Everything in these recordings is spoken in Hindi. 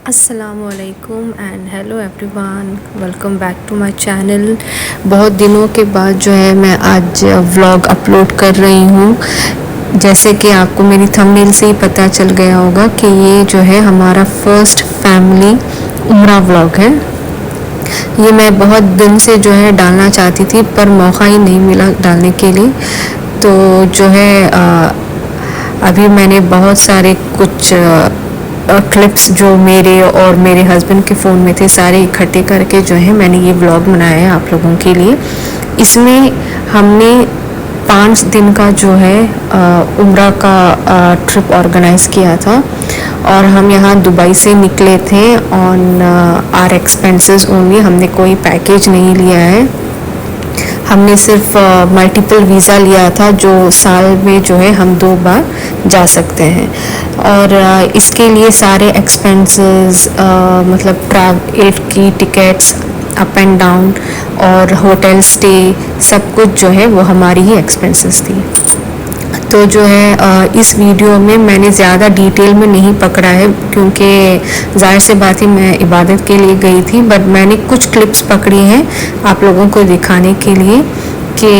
अस्सलामुअलैकुम and hello everyone, welcome back to my channel. बहुत दिनों के बाद जो है मैं आज व्लॉग अपलोड कर रही हूँ। जैसे कि आपको मेरी थंबनेल से ही पता चल गया होगा कि ये जो है हमारा फर्स्ट फैमिली उम्रा व्लॉग है। ये मैं बहुत दिन से जो है डालना चाहती थी पर मौका ही नहीं मिला डालने के लिए। तो जो है अभी मैंने बहुत सारे कुछ क्लिप्स जो मेरे और मेरे हस्बैंड के फ़ोन में थे सारे इकट्ठे करके जो है मैंने ये व्लॉग बनाया है आप लोगों के लिए। इसमें हमने 5 दिन का जो है उम्रा का ट्रिप ऑर्गेनाइज़ किया था और हम यहाँ दुबई से निकले थे ऑन आर एक्सपेंसेस ओनली। हमने कोई पैकेज नहीं लिया है, हमने सिर्फ मल्टीपल वीज़ा लिया था जो साल में जो है हम 2 बार जा सकते हैं। और इसके लिए सारे एक्सपेंसेस मतलब ट्रैवल की टिकट्स, अप एंड डाउन और होटल स्टे, सब कुछ जो है वो हमारी ही एक्सपेंसेस थी। तो जो है इस वीडियो में मैंने ज़्यादा डिटेल में नहीं पकड़ा है क्योंकि ज़ाहिर सी बात है मैं इबादत के लिए गई थी, बट मैंने कुछ क्लिप्स पकड़ी हैं आप लोगों को दिखाने के लिए कि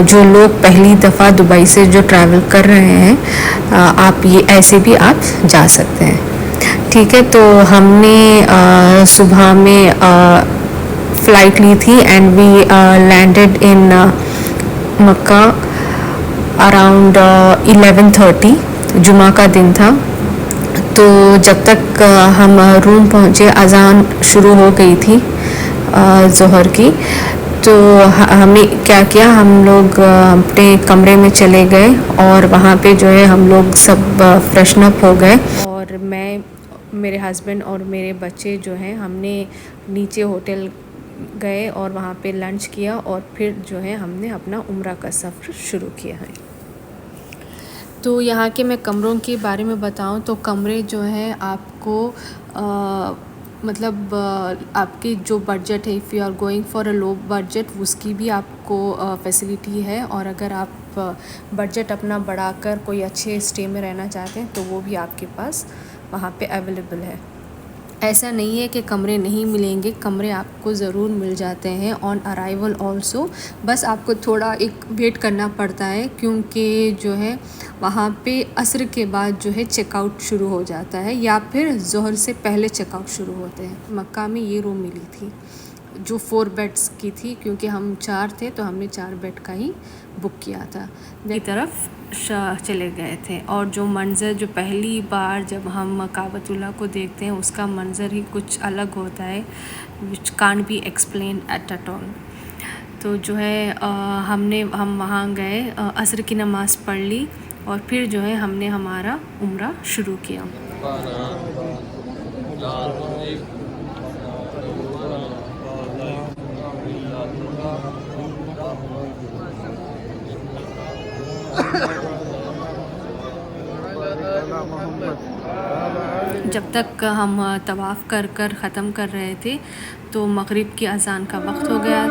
जो लोग पहली दफ़ा दुबई से जो ट्रैवल कर रहे हैं आप ये ऐसे भी आप जा सकते हैं। ठीक है, तो हमने सुबह में फ़्लाइट ली थी and we landed in Mecca around 11:30। जुमा का दिन था। तो जब तक हम रूम पहुँचे अज़ान शुरू हो गई थी ज़ोहर की। तो हमने क्या किया, हम लोग अपने कमरे में चले गए और वहाँ पे जो है हम लोग सब फ्रेशन अप हो गए और मैं, मेरे हस्बैंड और मेरे बच्चे जो हैं हमने नीचे होटल गए और वहाँ पे लंच किया और फिर जो है हमने अपना उम्रा का सफ़र शुरू किया है। तो यहाँ के मैं कमरों के बारे में बताऊँ तो कमरे जो हैं आपको मतलब आपकी जो बजट है, if you are going for a low budget उसकी भी आपको फैसिलिटी है, और अगर आप बजट अपना बढ़ाकर कोई अच्छे स्टे में रहना चाहते हैं तो वो भी आपके पास वहाँ पे अवेलेबल है। ऐसा नहीं है कि कमरे नहीं मिलेंगे, कमरे आपको ज़रूर मिल जाते हैं ऑन अराइवल ऑल्सो। बस आपको थोड़ा एक वेट करना पड़ता है क्योंकि जो है वहाँ पे असर के बाद जो है चेकआउट शुरू हो जाता है या फिर ज़ोहर से पहले चेकआउट शुरू होते हैं। मक्का में ये रूम मिली थी जो 4 बेड्स की थी, क्योंकि हम 4 थे तो हमने 4 बेड का ही बुक किया था। की तरफ चले गए थे और जो मंज़र जो पहली बार जब हम काबतुल्लाह को देखते हैं उसका मंज़र ही कुछ अलग होता है, which can't be explain at all. तो जो है हम वहाँ गए, असर की नमाज़ पढ़ ली और फिर जो है हमने हमारा उम्रा शुरू किया। जब तक हम तवाफ़ कर कर ख़त्म कर रहे थे तो मग़रिब की अज़ान का वक्त हो गया।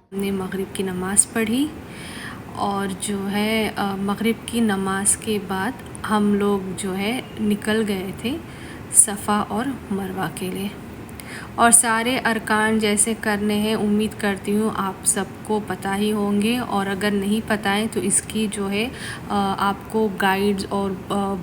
हमने मग़रिब की नमाज़ पढ़ी और जो है मग़रिब की नमाज़ के बाद हम लोग जो है निकल गए थे सफ़ा और मरवा के लिए, और सारे अरकान जैसे करने हैं। उम्मीद करती हूँ आप सबको पता ही होंगे, और अगर नहीं पता है तो इसकी जो है आपको गाइड्स और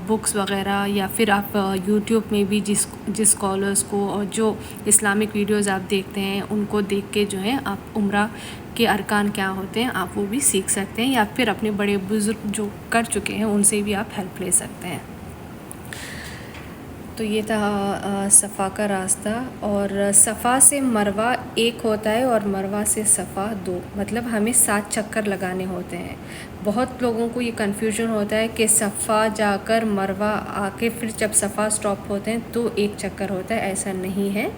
बुक्स वग़ैरह या फिर आप यूट्यूब में भी जिस स्कॉलर्स को और जो इस्लामिक वीडियोज़ आप देखते हैं उनको देख के जो है आप उम्रा के अरकान क्या होते हैं आप वो भी सीख सकते हैं, या फिर अपने बड़े बुज़ुर्ग जो कर चुके हैं उनसे भी आप हेल्प ले सकते हैं। तो ये था सफ़ा का रास्ता। और सफ़ा से मरवा एक होता है और मरवा से सफ़ा 2, मतलब हमें 7 चक्कर लगाने होते हैं। बहुत लोगों को ये कन्फ्यूजन होता है कि सफ़ा जाकर मरवा आके फिर जब सफ़ा स्टॉप होते हैं तो एक चक्कर होता है, ऐसा नहीं है।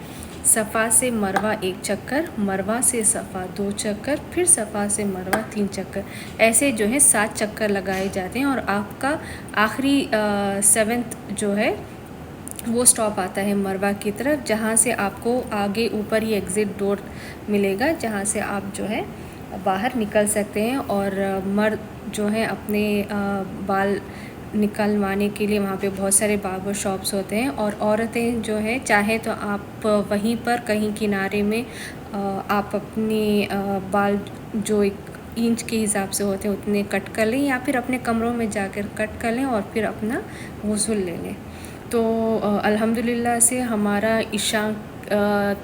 सफ़ा से मरवा 1 चक्कर, मरवा से सफ़ा 2 चक्कर, फिर सफ़ा से मरवा 3 चक्कर, ऐसे जो है 7 चक्कर लगाए जाते हैं। और आपका आखिरी 7th जो है वो स्टॉप आता है मरवा की तरफ, जहाँ से आपको आगे ऊपर ही एग्ज़िट डोर मिलेगा, जहाँ से आप जो है बाहर निकल सकते हैं। और मर्द जो हैं अपने बाल निकलवाने के लिए वहाँ पे बहुत सारे बार्बर शॉप्स होते हैं। और औरतें जो है चाहे तो आप वहीं पर कहीं किनारे में आप अपनी बाल जो एक इंच के हिसाब से होते हैं उतने कट कर लें, या फिर अपने कमरों में जाकर कट कर लें और फिर अपना वसूल ले लें। तो अल्हम्दुलिल्लाह से हमारा इशा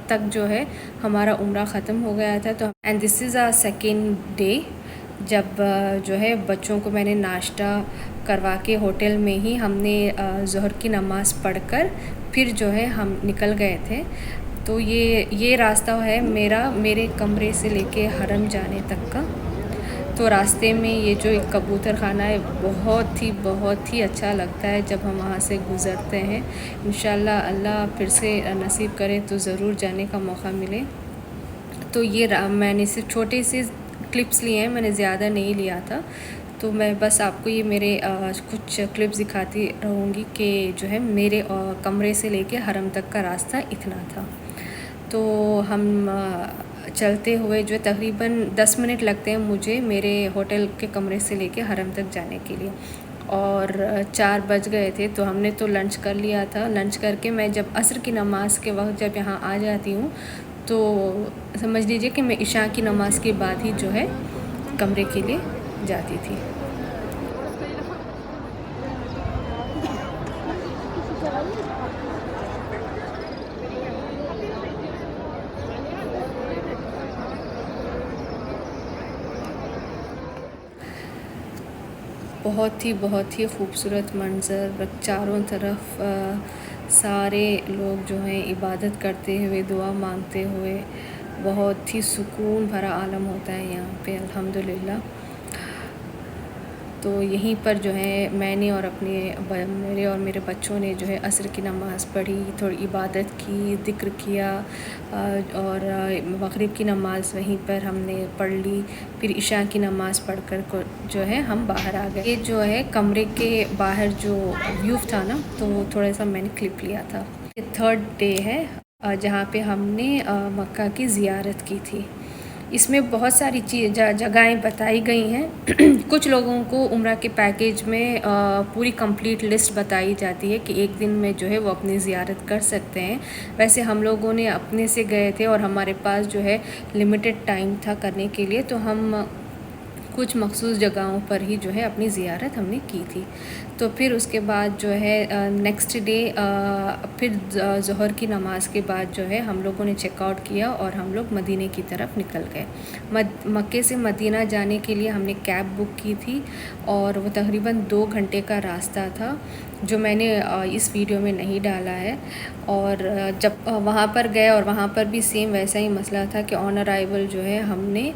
तक जो है हमारा उम्रा ख़त्म हो गया था। तो and this is a second day, जब जो है बच्चों को मैंने नाश्ता करवा के होटल में ही हमने ज़ोहर की नमाज़ पढ़कर फिर जो है हम निकल गए थे। तो ये रास्ता है मेरे कमरे से लेके हरम जाने तक का। तो रास्ते में ये जो एक कबूतर खाना है बहुत ही अच्छा लगता है जब हम वहाँ से गुज़रते हैं। इंशाल्लाह अल्लाह फिर से नसीब करे तो ज़रूर जाने का मौका मिले। तो ये मैंने सिर्फ छोटे से क्लिप्स लिए हैं, मैंने ज़्यादा नहीं लिया था। तो मैं बस आपको ये मेरे कुछ क्लिप्स दिखाती रहूँगी कि जो है मेरे कमरे से लेके हरम तक का रास्ता इतना था। तो हम चलते हुए जो तकरीबन 10 मिनट लगते हैं मुझे मेरे होटल के कमरे से लेके हरम तक जाने के लिए। और 4 बज गए थे तो हमने तो लंच कर लिया था। लंच करके मैं जब असर की नमाज़ के वक्त जब यहाँ आ जाती हूँ तो समझ लीजिए कि मैं इशा की नमाज़ के बाद ही जो है कमरे के लिए जाती थी। बहुत ही खूबसूरत मंज़र, चारों तरफ सारे लोग जो हैं इबादत करते हुए, दुआ मांगते हुए, बहुत ही सुकून भरा आलम होता है यहाँ पे अल्हम्दुलिल्लाह। तो यहीं पर जो है मैंने और मेरे और मेरे बच्चों ने जो है असर की नमाज़ पढ़ी, थोड़ी इबादत की, ज़िक्र किया और मग़रिब की नमाज़ वहीं पर हमने पढ़ ली। फिर इशा की नमाज़ पढ़कर जो है हम बाहर आ गए। ये जो है कमरे के बाहर जो व्यू था ना, तो थोड़ा सा मैंने क्लिप लिया था। ये 3rd डे है जहाँ पे हमने मक्का की ज़ियारत की थी। इसमें बहुत सारी जगहें बताई गई हैं। कुछ लोगों को उम्रा के पैकेज में पूरी कंप्लीट लिस्ट बताई जाती है कि एक दिन में जो है वो अपनी ज़ियारत कर सकते हैं। वैसे हम लोगों ने अपने से गए थे और हमारे पास जो है लिमिटेड टाइम था करने के लिए, तो हम कुछ मखसूस जगहों पर ही जो है अपनी ज़ियारत हमने की थी। तो फिर उसके बाद जो है नेक्स्ट डे फिर ज़ोहर की नमाज़ के बाद जो है हम लोगों ने चेकआउट किया और हम लोग मदीने की तरफ निकल गए। मक्के से मदीना जाने के लिए हमने कैब बुक की थी और वो तकरीबन 2 घंटे का रास्ता था, जो मैंने इस वीडियो में नहीं डाला है। और जब वहाँ पर गए और वहाँ पर भी सेम वैसा ही मसला था कि ऑन अराइवल जो है हमने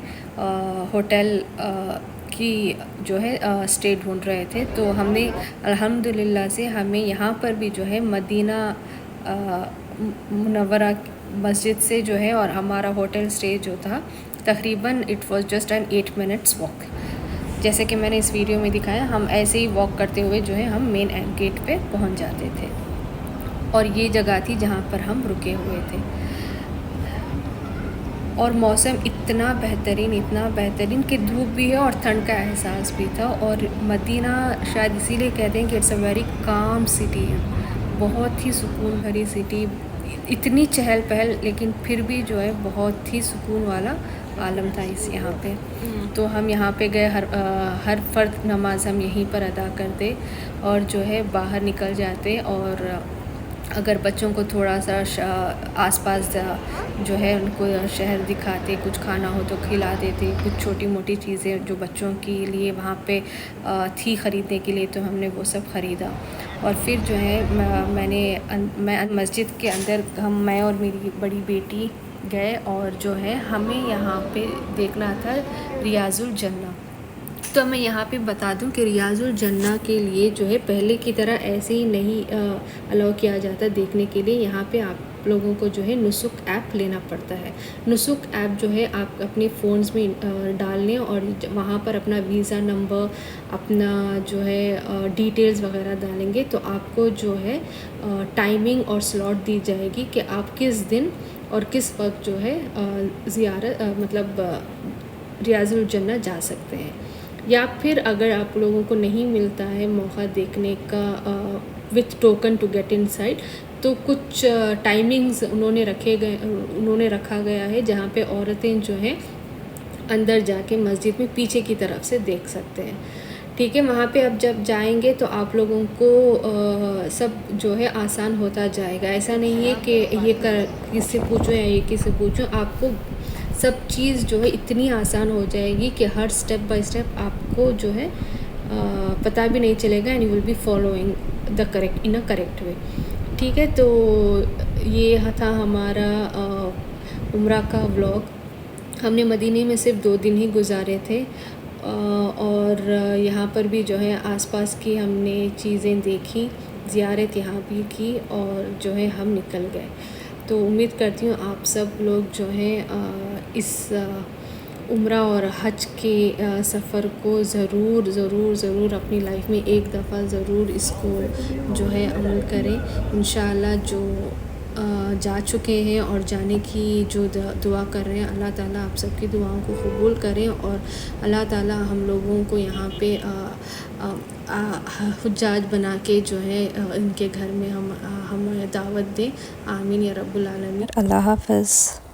होटल की जो है स्टे ढूंढ रहे थे। तो हमने अल्हम्दुलिल्लाह से हमें यहाँ पर भी जो है मदीना मुनव्वरा मस्जिद से जो है और हमारा होटल स्टे जो था तकरीबन it was just an 8 minutes walk. जैसे कि मैंने इस वीडियो में दिखाया, हम ऐसे ही वॉक करते हुए जो है हम मेन गेट पे पहुंच जाते थे। और ये जगह थी जहाँ पर हम रुके हुए थे। और मौसम इतना बेहतरीन कि धूप भी है और ठंड का एहसास भी था। और मदीना शायद इसीलिए कहते हैं कि it's a very calm city है, बहुत ही सुकून भरी सिटी, इतनी चहल पहल लेकिन फिर भी जो है बहुत ही सुकून वाला आलम था इस यहाँ पे। तो हम यहाँ पे गए, हर फ़र्द नमाज हम यहीं पर अदा करते और जो है बाहर निकल जाते और अगर बच्चों को थोड़ा सा आसपास जो है उनको शहर दिखाते, कुछ खाना हो तो खिला देते, कुछ छोटी मोटी चीज़ें जो बच्चों के लिए वहाँ पे थी ख़रीदने के लिए, तो हमने वो सब ख़रीदा। और फिर जो है मैं मस्जिद के अंदर मैं और मेरी बड़ी बेटी गए, और जो है हमें यहाँ पे देखना था रियाजुल जन्ना। तो मैं यहाँ पे बता दूं कि रियाजुल जन्ना के लिए जो है पहले की तरह ऐसे ही नहीं अलाउ किया जाता देखने के लिए। यहाँ पे आप लोगों को जो है नुसुक ऐप लेना पड़ता है। नुसुक ऐप जो है आप अपने फ़ोन्स में डाल लें, और वहाँ पर अपना वीज़ा नंबर, अपना जो है डिटेल्स वगैरह डालेंगे, तो आपको जो है टाइमिंग और स्लॉट दी जाएगी कि आप किस दिन और किस वक्त जो है ज़ियारत मतलब रियाजुल जन्ना जा सकते हैं। या फिर अगर आप लोगों को नहीं मिलता है मौका देखने का with token to get inside, तो कुछ टाइमिंग्स उन्होंने रखा गया है जहाँ पे औरतें जो हैं अंदर जाके मस्जिद में पीछे की तरफ से देख सकते हैं। ठीक है, वहाँ पे अब जब जाएंगे तो आप लोगों को सब जो है आसान होता जाएगा। ऐसा नहीं है कि ये किससे पूछो या ये किससे पूछो, आपको सब चीज़ जो है इतनी आसान हो जाएगी कि हर स्टेप बाय स्टेप आपको जो है पता भी नहीं चलेगा, and you will be following the correct in a correct way. ठीक है, तो ये था हमारा उम्रा का व्लॉग। हमने मदीने में सिर्फ 2 दिन ही गुजारे थे, और यहाँ पर भी जो है आसपास की हमने चीज़ें देखी, ज़ियारत यहाँ भी की, और जो है हम निकल गए। तो उम्मीद करती हूँ आप सब लोग जो हैं इस उम्रा और हज के सफ़र को ज़रूर अपनी लाइफ में एक दफ़ा ज़रूर इसको जो है अमल करें। इंशाअल्लाह जो जा चुके हैं और जाने की जो दुआ कर रहे हैं, अल्लाह ताला आप सबकी दुआओं को कबूल करें, और अल्लाह ताला हम लोगों को यहाँ पे हुज्जाज बना के जो है इनके घर में हम दावत दें। आमीन या रब्बुल आलमीन। अल्लाह हाफ़िज़।